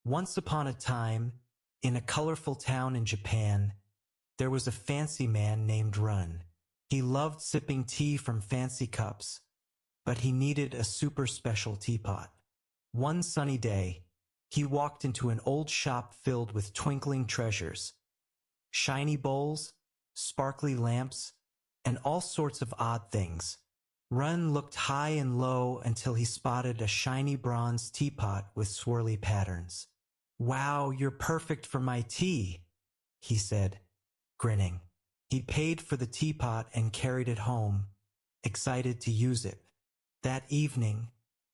Once upon a time, in a colorful town in Japan, there was a fancy man named Run. He loved sipping tea from fancy cups, but he needed a super special teapot. One sunny day, he walked into an old shop filled with twinkling treasures, shiny bowls, sparkly lamps, and all sorts of odd things. Run looked high and low until he spotted a shiny bronze teapot with swirly patterns. "Wow, you're perfect for my tea," he said, grinning. He paid for the teapot and carried it home, excited to use it. That evening,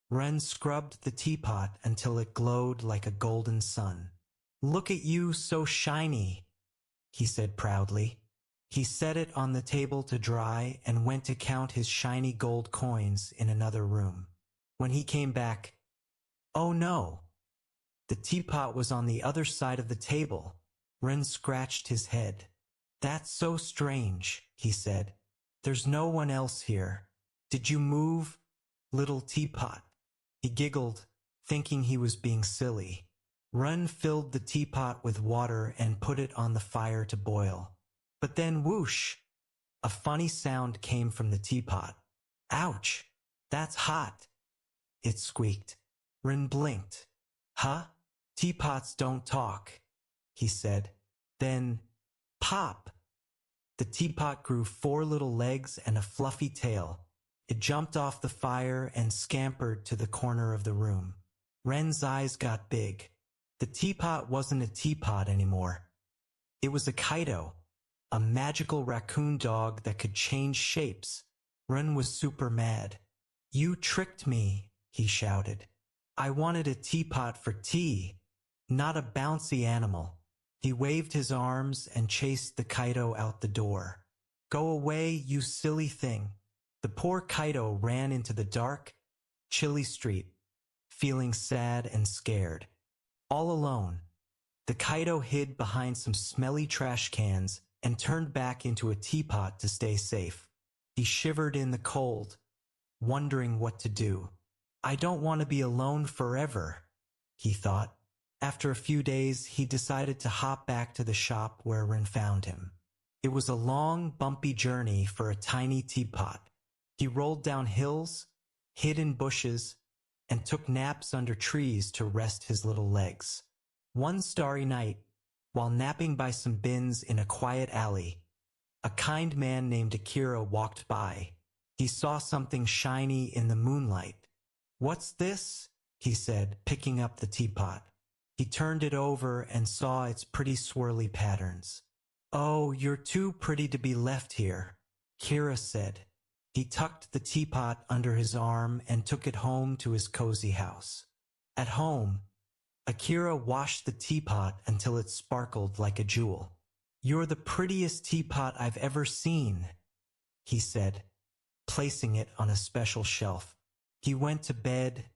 Run scrubbed the teapot until it glowed like a golden sun. "Look at you, so shiny," he said proudly. He set it on the table to dry and went to count his shiny gold coins in another room. When he came back, oh no! The teapot was on the other side of the table. Ren scratched his head. "That's so strange," he said. "There's no one else here. Did you move, little teapot?" He giggled, thinking he was being silly. Ren filled the teapot with water and put it on the fire to boil. But then whoosh! A funny sound came from the teapot. "Ouch! That's hot!" it squeaked. Ren blinked. "Huh? Teapots don't talk," he said. Then, pop! The teapot grew 4 little legs and a fluffy tail. It jumped off the fire and scampered to the corner of the room. Ren's eyes got big. The teapot wasn't a teapot anymore. It was a kaito, a magical raccoon dog that could change shapes. Ren was super mad. "You tricked me," he shouted. "I wanted a teapot for tea, not a bouncy animal." He waved his arms and chased the kaito out the door. "Go away, you silly thing." The poor kaito ran into the dark, chilly street, feeling sad and scared. All alone, the kaito hid behind some smelly trash cans and turned back into a teapot to stay safe. He shivered in the cold, wondering what to do. "I don't want to be alone forever," he thought. After a few days, he decided to hop back to the shop where Ren found him. It was a long, bumpy journey for a tiny teapot. He rolled down hills, hid in bushes, and took naps under trees to rest his little legs. One starry night, while napping by some bins in a quiet alley, a kind man named Akira walked by. He saw something shiny in the moonlight. "What's this?" he said, picking up the teapot. He turned it over and saw its pretty swirly patterns. "Oh, you're too pretty to be left here," Akira said. He tucked the teapot under his arm and took it home to his cozy house. At home, Akira washed the teapot until it sparkled like a jewel. "You're the prettiest teapot I've ever seen," he said, placing it on a special shelf. He went to bed,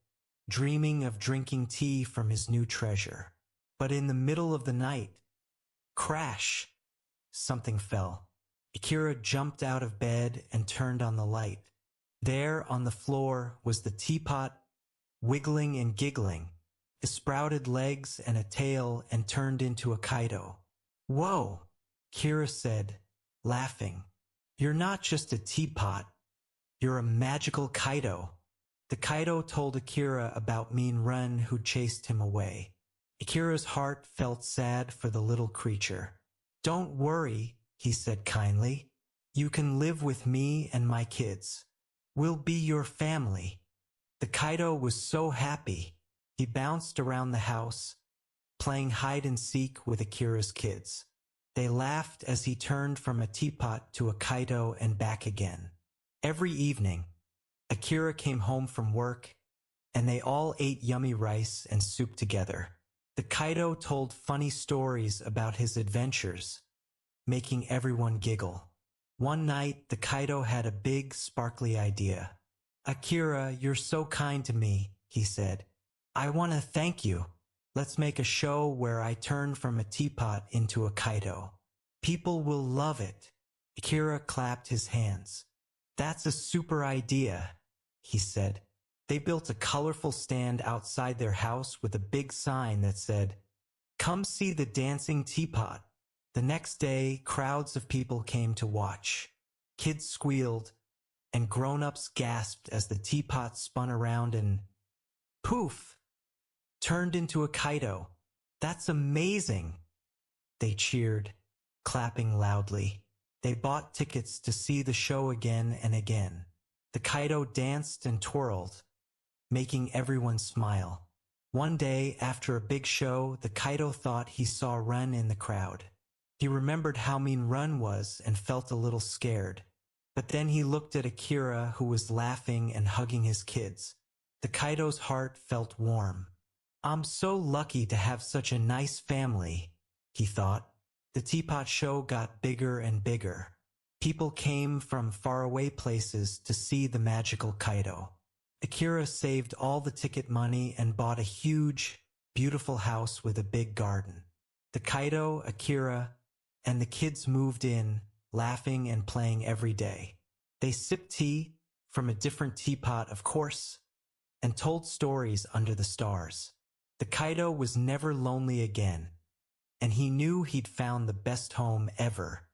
dreaming of drinking tea from his new treasure. But in the middle of the night, crash! Something fell. Akira jumped out of bed and turned on the light. There on the floor was the teapot, wiggling and giggling. It sprouted legs and a tail and turned into a kaito. "Whoa!" Akira said, laughing. "You're not just a teapot. You're a magical kaito." The kaito told Akira about Mean Run who chased him away. Akira's heart felt sad for the little creature. "Don't worry," he said kindly. "You can live with me and my kids. We'll be your family." The kaito was so happy. He bounced around the house, playing hide and seek with Akira's kids. They laughed as he turned from a teapot to a kaito and back again. Every evening, Akira came home from work, and they all ate yummy rice and soup together. The kaito told funny stories about his adventures, making everyone giggle. One night, the kaito had a big, sparkly idea. "Akira, you're so kind to me," he said. "I want to thank you. Let's make a show where I turn from a teapot into a kaito. People will love it." Akira clapped his hands. "That's a super idea," he said. They built a colorful stand outside their house with a big sign that said, "Come see the dancing teapot." The next day, crowds of people came to watch. Kids squealed, and grown-ups gasped as the teapot spun around and, poof, turned into a kaito. "That's amazing!" They cheered, clapping loudly. They bought tickets to see the show again and again. The kaito danced and twirled, making everyone smile. One day, after a big show, the kaito thought he saw Run in the crowd. He remembered how mean Run was and felt a little scared. But then he looked at Akira, who was laughing and hugging his kids. The kaito's heart felt warm. "I'm so lucky to have such a nice family," he thought. The teapot show got bigger and bigger. People came from faraway places to see the magical kaito. Akira saved all the ticket money and bought a huge, beautiful house with a big garden. The kaito, Akira, and the kids moved in, laughing and playing every day. They sipped tea from a different teapot, of course, and told stories under the stars. The kaito was never lonely again, and he knew he'd found the best home ever.